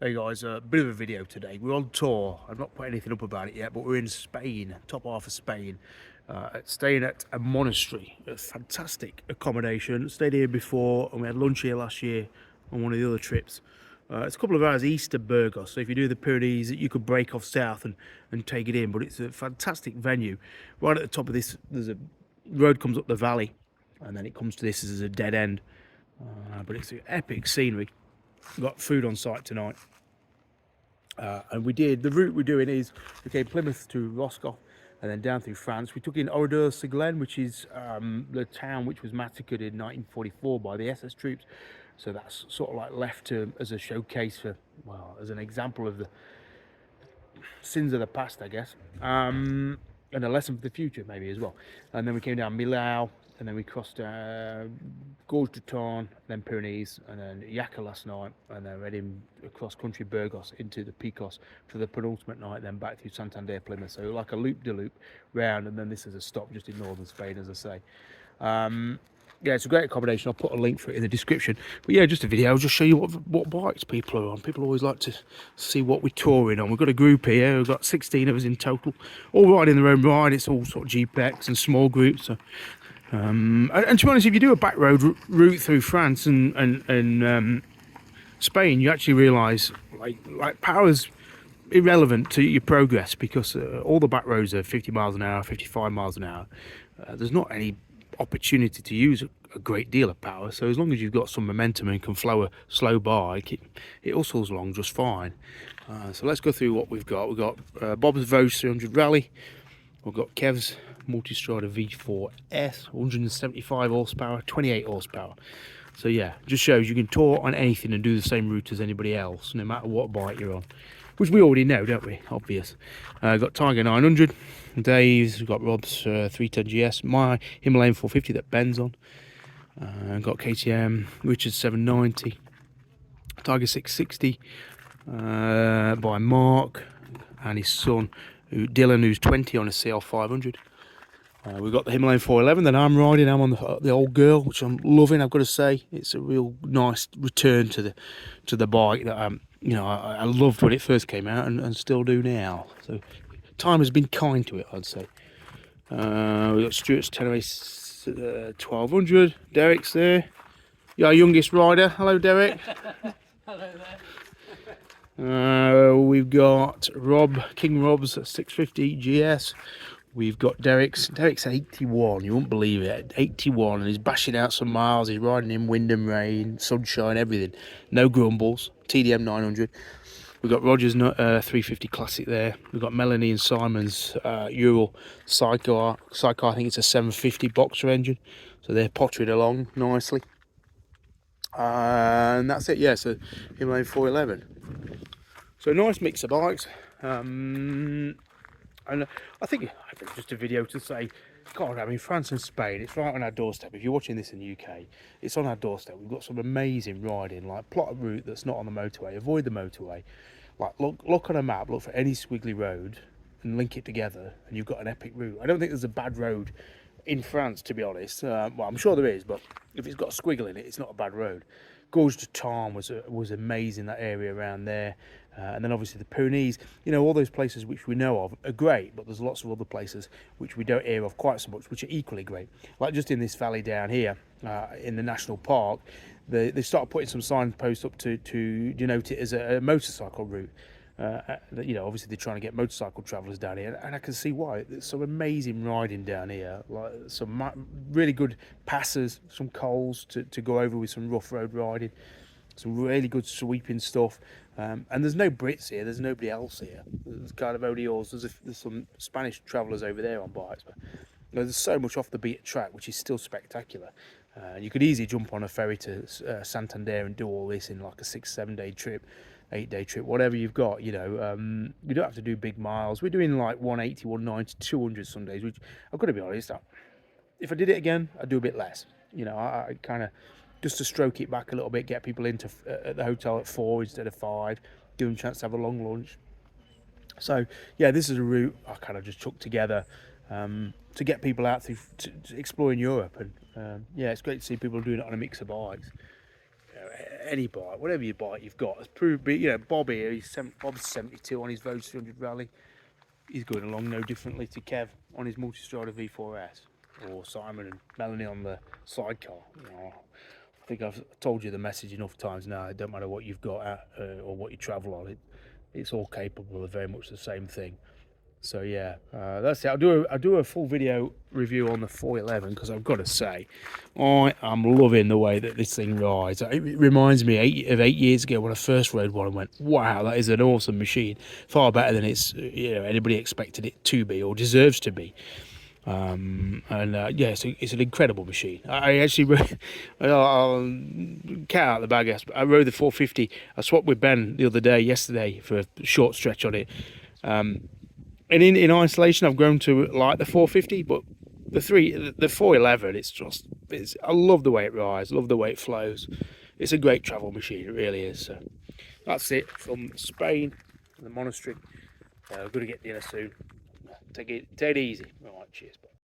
Hey guys, a bit of a video today. We're on tour. I've not put anything up about it yet, but we're in Spain, top half of Spain, staying at a monastery. A fantastic accommodation. Stayed here before, and we had lunch here last year on one of the other trips. It's a couple of hours east of Burgos, so if you do the Pyrenees, you could break off south and take it in. But it's a fantastic venue. Right at the top of this, there's a road comes up the valley, and then it comes to this as a dead end. But it's epic scenery. We've got food on site tonight. And we did, the route we're doing is, we came Plymouth to Roscoff and then down through France. We took in Oradour-sur-Glane, which is the town which was massacred in 1944 by the SS troops. So that's sort of like left as a showcase for, well, as an example of the sins of the past, I guess. And a lesson for the future, maybe, as well. And then we came down Millau, and then we crossed Gorge du Tarn, then Pyrenees, and then Jaca last night, and then heading across country Burgos into the Picos for the penultimate night, then back through Santander, Plymouth. So like a loop-de-loop round, and then this is a stop just in northern Spain, as I say. Yeah, it's a great accommodation. I'll put a link for it in the description. But yeah, just a video. I'll just show you what bikes people are on. People always like to see what we're touring on. We've got a group here. We've got 16 of us in total, all riding their own ride. It's all sort of GPX and small groups. So, and to be honest, if you do a back road route through France and Spain, you actually realise like power's irrelevant to your progress, because all the back roads are 50 miles an hour, 55 miles an hour. There's not any opportunity to use a great deal of power, so as long as you've got some momentum and can flow a slow bike, it hustles along just fine. So let's go through what we've got. We've got Bob's Vosges 300 Rally. We've got Kev's Multistrada V4S, 175 horsepower, 28 horsepower. So yeah, just shows you can tour on anything and do the same route as anybody else, no matter what bike you're on, which we already know, don't we? Obvious. Got Tiger 900, Dave's, we've got Rob's 310 GS, my Himalayan 450 that Ben's on. Got KTM, Richard's 790, Tiger 660 by Mark and his son, Dylan, who's 20 on a CL 500. We've got the Himalayan 411 that I'm riding. I'm on the old girl, which I'm loving. I've got to say, it's a real nice return to the bike that I loved when it first came out and still do now. So time has been kind to it, I'd say. We've got Stuart's Tenere 1200. Derek's there. You're our youngest rider. Hello, Derek. Hello there. We've got King Rob's 650 GS. We've got Derek's 81, you won't believe it, 81, and he's bashing out some miles. He's riding in wind and rain, sunshine, everything. No grumbles. TDM 900. We've got Roger's 350 Classic there. We've got Melanie and Simon's Ural Sidecar. I think it's a 750 boxer engine. So they're pottering along nicely. And that's it, yeah, so Himalayan 411. So a nice mix of bikes. And I think just a video to say, God, I mean, France and Spain, it's right on our doorstep. If you're watching this in the UK, it's on our doorstep. We've got some amazing riding, like plot a route that's not on the motorway, avoid the motorway. Like look on a map, look for any squiggly road and link it together, and you've got an epic route. I don't think there's a bad road in France, to be honest. Well, I'm sure there is, but if it's got a squiggle in it, it's not a bad road. Gorge du Tarn was amazing, that area around there. And then obviously the Pyrenees, all those places which we know of are great, but there's lots of other places which we don't hear of quite so much, which are equally great. Like just in this valley down here, in the national park, they started putting some signposts up to denote it as a motorcycle route. Obviously they're trying to get motorcycle travellers down here, and I can see why. There's some amazing riding down here, like some really good passes, some coals to go over with some rough road riding, some really good sweeping stuff. And there's no Brits here, there's nobody else here. There's kind of only us. There's some Spanish travellers over there on bikes, but there's so much off the beaten track, which is still spectacular. You could easily jump on a ferry to Santander and do all this in like a 6-7 day trip, 8-day trip, whatever you've got. You don't have to do big miles. We're doing like 180, 190, 200 some days, which I've got to be honest, if I did it again, I'd do a bit less. I kind of, just to stroke it back a little bit, get people into at the hotel at 4 instead of 5, give them a chance to have a long lunch. So yeah, this is a route I kind of just chucked together to get people out to exploring Europe, and yeah, it's great to see people doing it on a mix of bikes. any bike, whatever you bike you've got, has proved, you know, Bob here, Bob's 72 on his Vogue 300 Rally. He's going along no differently to Kev on his Multistrada V4S, or Simon and Melanie on the sidecar. You know, I think I've told you the message enough times now. It don't matter what you've got or what you travel on, it's all capable of very much the same thing. So yeah, that's it. I'll do a full video review on the 411 because I've got to say, I am loving the way that this thing rides. It reminds me of 8 years ago when I first rode one and went, wow, that is an awesome machine. Far better than anybody expected it to be or deserves to be. Yeah, it's an incredible machine. I actually I'll cat out the bag. I rode the 450. I swapped with Ben yesterday for a short stretch on it. And in isolation, I've grown to like the 450, but the 411, I love the way it rides, love the way it flows. It's a great travel machine, it really is. So that's it from Spain, the monastery. We're going to get dinner soon. Take it easy. All right, cheers.